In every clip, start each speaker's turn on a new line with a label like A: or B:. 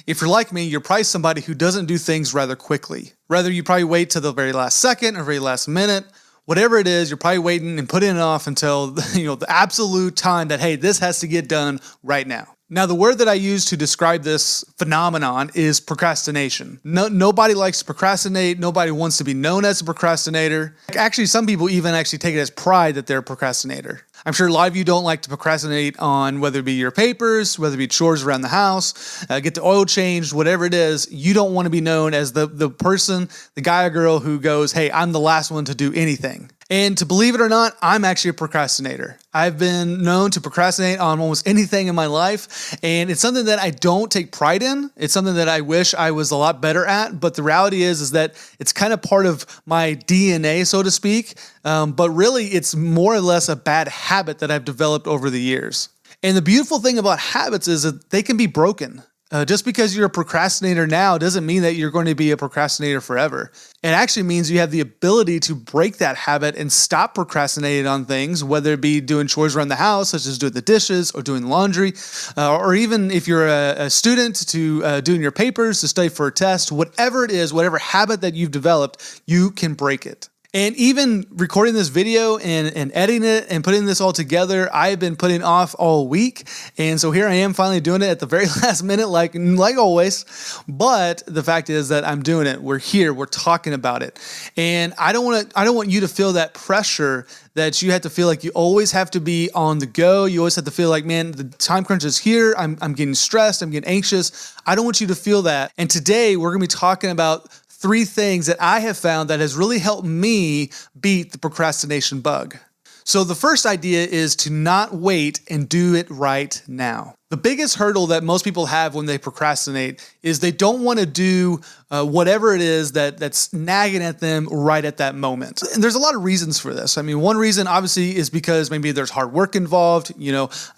A: If you're like me, you're probably somebody who doesn't do things rather quickly. Rather, you probably wait till the very last second or very last minute. Whatever it is, you're probably waiting and putting it off until the absolute time that, hey, this has to get done right now. Now, the word that I use to describe this phenomenon is procrastination. Nobody likes to procrastinate. Nobody wants to be known as a procrastinator. Actually, some people even actually take it as pride that they're a procrastinator. I'm sure a lot of you don't like to procrastinate on whether it be your papers, whether it be chores around the house, get the oil changed, whatever it is. You don't want to be known as the person, the guy or girl who goes, hey, I'm the last one to do anything. And to believe it or not, I'm actually a procrastinator. I've been known to procrastinate on almost anything in my life, and it's something that I don't take pride in. It's something that I wish I was a lot better at, but the reality is that it's kind of part of my DNA, so to speak, but really it's more or less a bad habit that I've developed over the years. And the beautiful thing about habits is that they can be broken. Just because you're a procrastinator now doesn't mean that you're going to be a procrastinator forever. It actually means you have the ability to break that habit and stop procrastinating on things, whether it be doing chores around the house, such as doing the dishes or doing laundry, or even if you're a student to doing your papers, to study for a test, whatever it is, whatever habit that you've developed, you can break it. And even recording this video and editing it and putting this all together, I've been putting off all week. And so here I am finally doing it at the very last minute, like always. But the fact is that I'm doing it. We're here. We're talking about it. And I don't want you to feel that pressure that you have to feel like you always have to be on the go. You always have to feel like, man, the time crunch is here. I'm getting stressed. I'm getting anxious. I don't want you to feel that. And today we're going to be talking about 3 things that I have found that has really helped me beat the procrastination bug. So the first idea is to not wait and do it right now. The biggest hurdle that most people have when they procrastinate is they don't want to do whatever it is that's nagging at them right at that moment. And there's a lot of reasons for this. I mean, one reason obviously is because maybe there's hard work involved.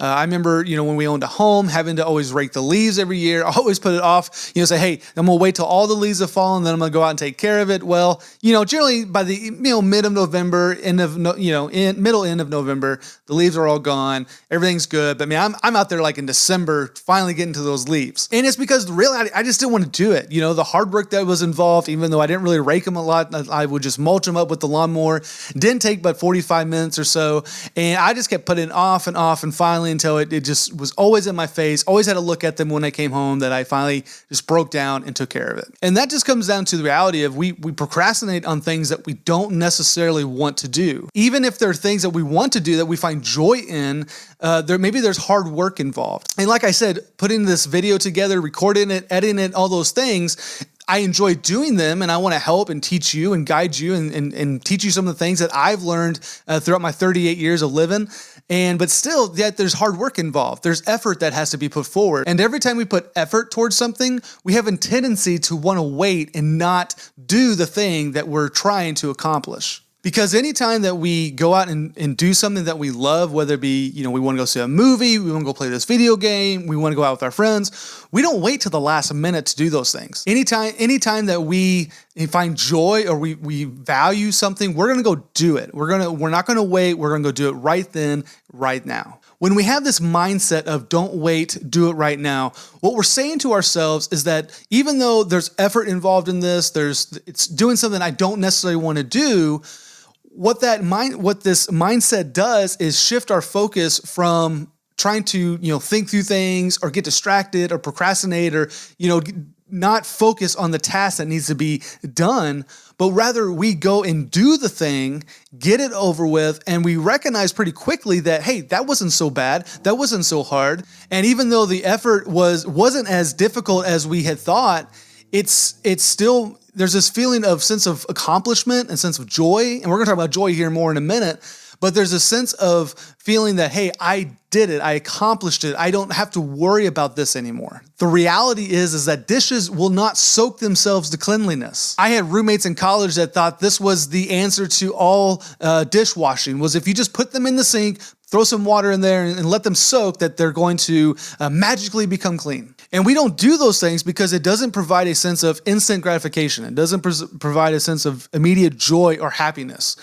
A: I remember, when we owned a home, having to always rake the leaves every year. I always put it off, say, hey, I'm going to wait till all the leaves have fallen, then I'm going to go out and take care of it. Well, generally by the, mid of November, middle end of November, the leaves are all gone. Everything's good. But I'm out there like in December, finally getting to those leaves. And it's because really, I just didn't want to do it. The hard work that was involved, even though I didn't really rake them a lot, I would just mulch them up with the lawnmower. Didn't take but 45 minutes or so. And I just kept putting it off, and finally until it just was always in my face, always had to look at them when I came home, that I finally just broke down and took care of it. And that just comes down to the reality of we procrastinate on things that we don't necessarily want to do. Even if there are things that we want to do that we find joy in, maybe there's hard work involved. And like I said, putting this video together, recording it, editing it, all those things, I enjoy doing them, and I want to help and teach you and guide you and teach you some of the things that I've learned throughout my 38 years of living. But still, yet there's hard work involved. There's effort that has to be put forward. And every time we put effort towards something, we have a tendency to want to wait and not do the thing that we're trying to accomplish. Because anytime that we go out and do something that we love, whether it be, we want to go see a movie, we want to go play this video game, we want to go out with our friends, we don't wait till the last minute to do those things. Anytime that we find joy or we value something, we're going to go do it. We're not going to wait. We're going to go do it right then, right now. When we have this mindset of don't wait, do it right now, what we're saying to ourselves is that even though there's effort involved in this, it's doing something I don't necessarily want to do, what this mindset does is shift our focus from trying to, think through things or get distracted or procrastinate or, not focus on the task that needs to be done, but rather we go and do the thing, get it over with, and we recognize pretty quickly that, hey, that wasn't so bad, that wasn't so hard. And even though the effort wasn't as difficult as we had thought, it's still, there's this feeling of sense of accomplishment and sense of joy. And we're going to talk about joy here more in a minute. But there's a sense of feeling that, hey, I did it. I accomplished it. I don't have to worry about this anymore. The reality is that dishes will not soak themselves to cleanliness. I had roommates in college that thought this was the answer to all dishwashing, was if you just put them in the sink, throw some water in there and let them soak, that they're going to magically become clean. And we don't do those things because it doesn't provide a sense of instant gratification. It doesn't provide a sense of immediate joy or happiness.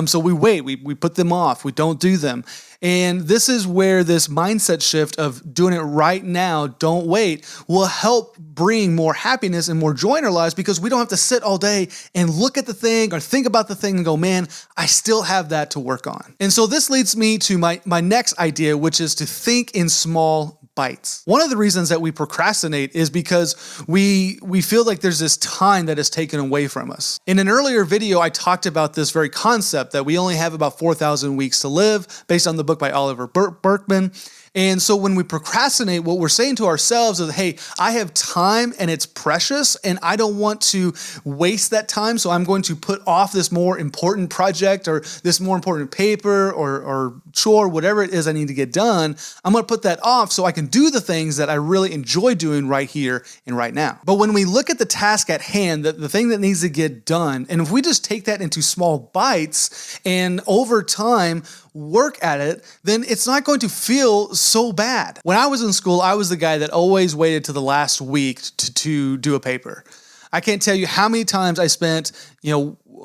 A: So we wait, we put them off, we don't do them. And this is where this mindset shift of doing it right now, don't wait, will help bring more happiness and more joy in our lives, because we don't have to sit all day and look at the thing or think about the thing and go, man, I still have that to work on. And so this leads me to my next idea, which is to think in small bites. One of the reasons that we procrastinate is because we feel like there's this time that is taken away from us. In an earlier video, I talked about this very concept that we only have about 4,000 weeks to live, based on the book by Oliver Berkman. And so when we procrastinate, what we're saying to ourselves is, hey, I have time and it's precious and I don't want to waste that time. So I'm going to put off this more important project or this more important paper or chore, whatever it is I need to get done. I'm going to put that off so I can do the things that I really enjoy doing right here and right now. But when we look at the task at hand, the thing that needs to get done, and if we just take that into small bites and over time work at it, then it's not going to feel so bad. When I was in school, I was the guy that always waited to the last week to do a paper. I can't tell you how many times I spent,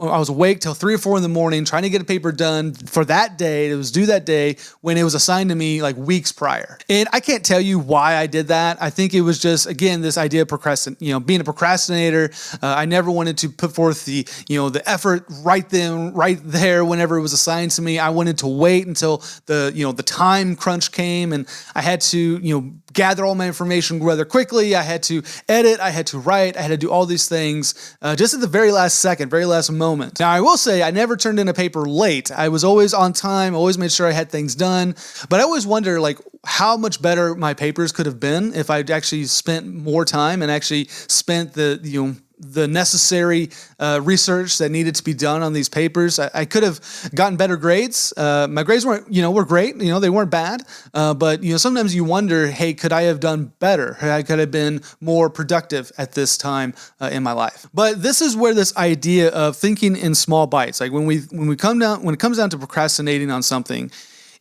A: I was awake till 3 or 4 in the morning trying to get a paper done for that day. It was due that day when it was assigned to me like weeks prior. And I can't tell you why I did that. I think it was just, again, this idea of being a procrastinator. I never wanted to put forth the effort right there whenever it was assigned to me. I wanted to wait until the time crunch came, and I had to, gather all my information rather quickly. I had to edit, I had to write, I had to do all these things just at the very last second, very last moment. Now, I will say I never turned in a paper late. I was always on time, always made sure I had things done. But I always wonder how much better my papers could have been if I'd actually spent more time and actually spent the necessary research that needed to be done on these papers. I could have gotten better grades. My grades were great. They weren't bad. But sometimes you wonder, hey, could I have done better? I could have been more productive at this time in my life. But this is where this idea of thinking in small bites, like when it comes down to procrastinating on something,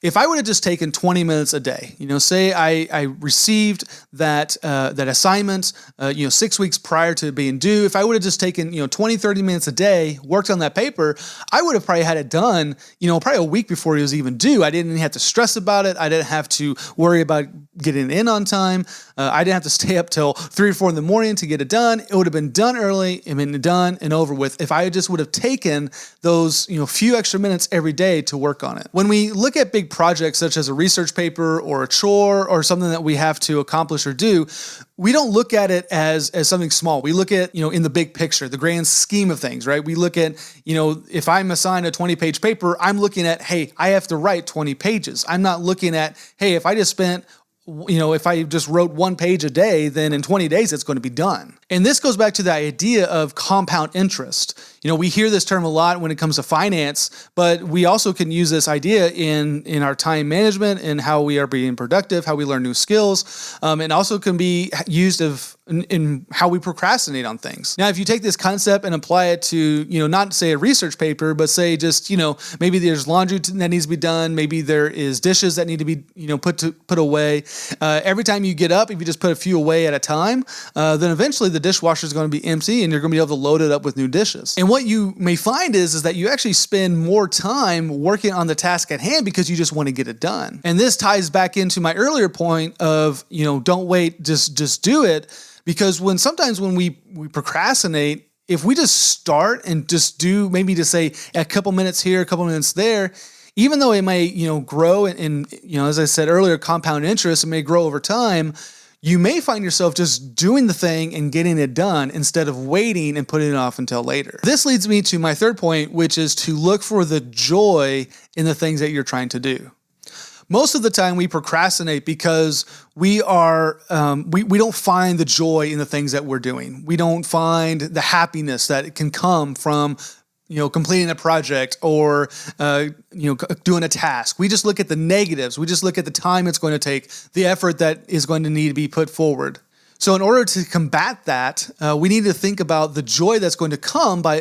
A: if I would have just taken 20 minutes a day, say I received that assignment, 6 weeks prior to being due, if I would have just taken, 20, 30 minutes a day, worked on that paper, I would have probably had it done, probably a week before it was even due. I didn't have to stress about it. I didn't have to worry about getting in on time. I didn't have to stay up till 3 or 4 in the morning to get it done. It would have been done early and been done and over with if I just would have taken those, few extra minutes every day to work on it. When we look at big projects such as a research paper or a chore or something that we have to accomplish or do, we don't look at it as something small. We look at, in the big picture, the grand scheme of things, right? We look at, if I'm assigned a 20-page paper, I'm looking at, hey, I have to write 20 pages. I'm not looking at, hey, if I just wrote 1 page a day, then in 20 days, it's going to be done. And this goes back to the idea of compound interest. We hear this term a lot when it comes to finance, but we also can use this idea in our time management and how we are being productive, how we learn new skills, and also can be used in how we procrastinate on things. Now, if you take this concept and apply it to, not say a research paper, but say just, maybe there's laundry that needs to be done. Maybe there is dishes that need to be, put away. Every time you get up, if you just put a few away at a time, then eventually the dishwasher is going to be empty and you're going to be able to load it up with new dishes. And what you may find is that you actually spend more time working on the task at hand because you just want to get it done. And this ties back into my earlier point of, don't wait, just do it. Because sometimes when we procrastinate, if we just start and just do maybe to say a couple minutes here, a couple minutes there, even though it may, grow in, as I said earlier, compound interest, it may grow over time, you may find yourself just doing the thing and getting it done instead of waiting and putting it off until later. This leads me to my third point, which is to look for the joy in the things that you're trying to do. Most of the time we procrastinate because we don't find the joy in the things that we're doing. We don't find the happiness that can come from completing a project or, doing a task. We just look at the negatives. We just look at the time it's going to take, the effort that is going to need to be put forward. So in order to combat that, we need to think about the joy that's going to come by,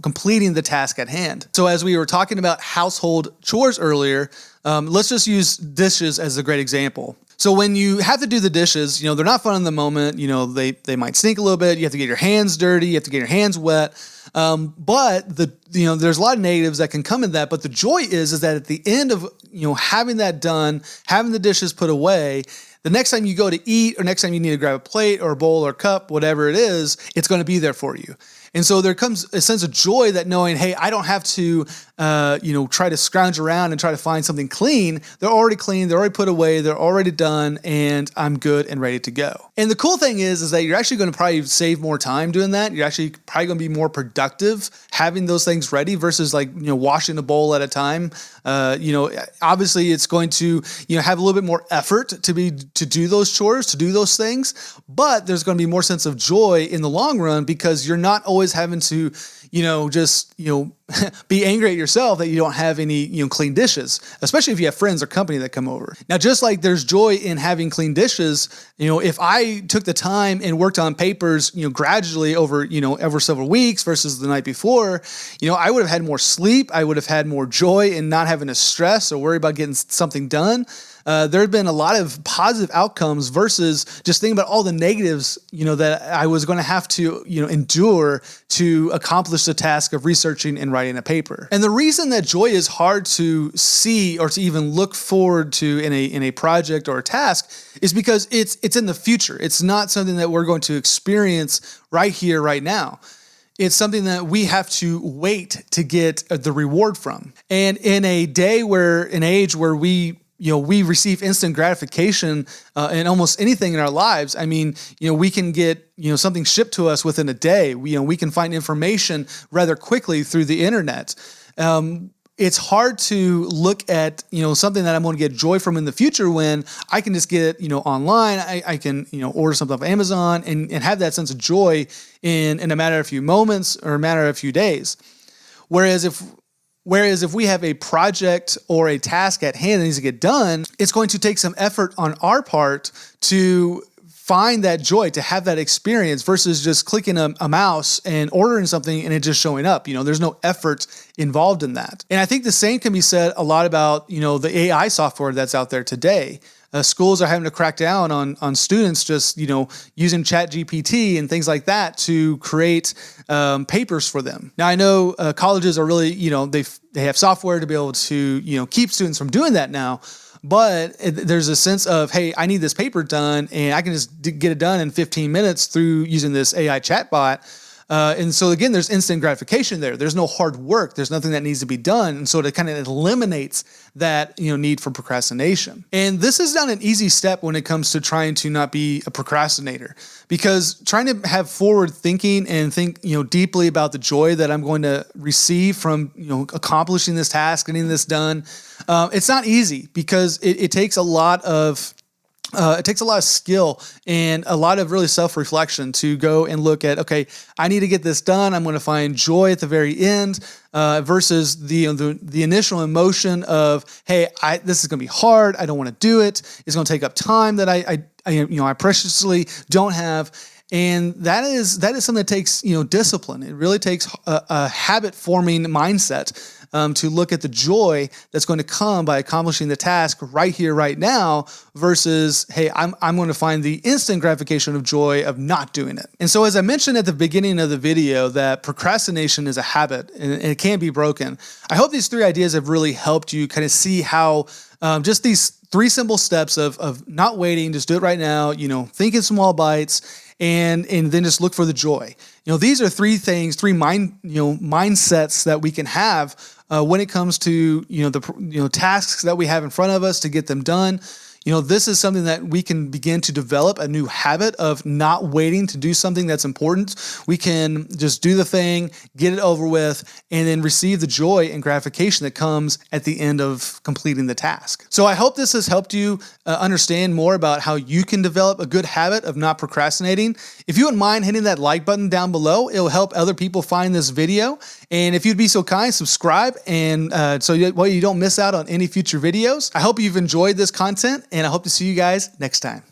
A: completing the task at hand. So as we were talking about household chores earlier, let's just use dishes as a great example. So when you have to do the dishes, they're not fun in the moment. They might stink a little bit. You have to get your hands dirty. You have to get your hands wet. But there's a lot of negatives that can come in that. But the joy is that at the end of, having that done, having the dishes put away, the next time you go to eat or next time you need to grab a plate or a bowl or cup, whatever it is, it's going to be there for you. And so there comes a sense of joy that knowing, hey, I don't have to, try to scrounge around and try to find something clean. They're already clean. They're already put away. They're already done, and I'm good and ready to go. And the cool thing is that you're actually going to probably save more time doing that. You're actually probably going to be more productive having those things ready versus washing a bowl at a time. Obviously it's going to, have a little bit more effort to do those chores, to do those things, but there's going to be more sense of joy in the long run because you're not always having to, be angry at yourself that you don't have any, clean dishes, especially if you have friends or company that come over. Now, just like there's joy in having clean dishes, if I took the time and worked on papers, gradually over several weeks versus the night before, I would have had more sleep. I would have had more joy in not having to stress or worry about getting something done. There had been a lot of positive outcomes versus just thinking about all the negatives, that I was going to have to, endure to accomplish the task of researching and writing a paper. And the reason that joy is hard to see or to even look forward to in a project or a task is because it's in the future. It's not something that we're going to experience right here, right now. It's something that we have to wait to get the reward from. And in an age where we receive instant gratification in almost anything in our lives. I mean, we can get, something shipped to us within a day. We can find information rather quickly through the internet. It's hard to look at, something that I'm going to get joy from in the future when I can just get it, online. I can, order something off Amazon and have that sense of joy in a matter of a few moments or a matter of a few days. Whereas if we have a project or a task at hand that needs to get done, it's going to take some effort on our part to find that joy, to have that experience versus just clicking a mouse and ordering something and it just showing up. There's no effort involved in that. And I think the same can be said a lot about, the AI software that's out there today. Schools are having to crack down on students just, using ChatGPT and things like that to create papers for them. Now, I know colleges are really, they have software to be able to, keep students from doing that now. But there's a sense of, hey, I need this paper done and I can just get it done in 15 minutes through using this AI chatbot. And so again, there's instant gratification there. There's no hard work. There's nothing that needs to be done. And so it kind of eliminates that, need for procrastination. And this is not an easy step when it comes to trying to not be a procrastinator, because trying to have forward thinking and think, deeply about the joy that I'm going to receive from, accomplishing this task, getting this done. It's not easy because it takes a lot of skill and a lot of really self-reflection to go and look at, okay, I need to get this done. I'm going to find joy at the very end versus the initial emotion of, hey, this is going to be hard. I don't want to do it. It's going to take up time that I preciously don't have. And that is something that takes, discipline. It really takes a habit-forming mindset to look at the joy that's going to come by accomplishing the task right here, right now, versus, hey, I'm going to find the instant gratification of joy of not doing it. And so as I mentioned at the beginning of the video, that procrastination is a habit and it can be broken. I hope these 3 ideas have really helped you kind of see how just these 3 simple steps of not waiting, just do it right now, think in small bites, and then just look for the joy. These are 3 things, 3 mindsets that we can have when it comes to the tasks that we have in front of us to get them done. This is something that we can begin to develop a new habit of not waiting to do something that's important. We can just do the thing, get it over with, and then receive the joy and gratification that comes at the end of completing the task. So I hope this has helped you understand more about how you can develop a good habit of not procrastinating. If you wouldn't mind hitting that like button down below, it'll help other people find this video. And if you'd be so kind, subscribe and so you don't miss out on any future videos. I hope you've enjoyed this content, and I hope to see you guys next time.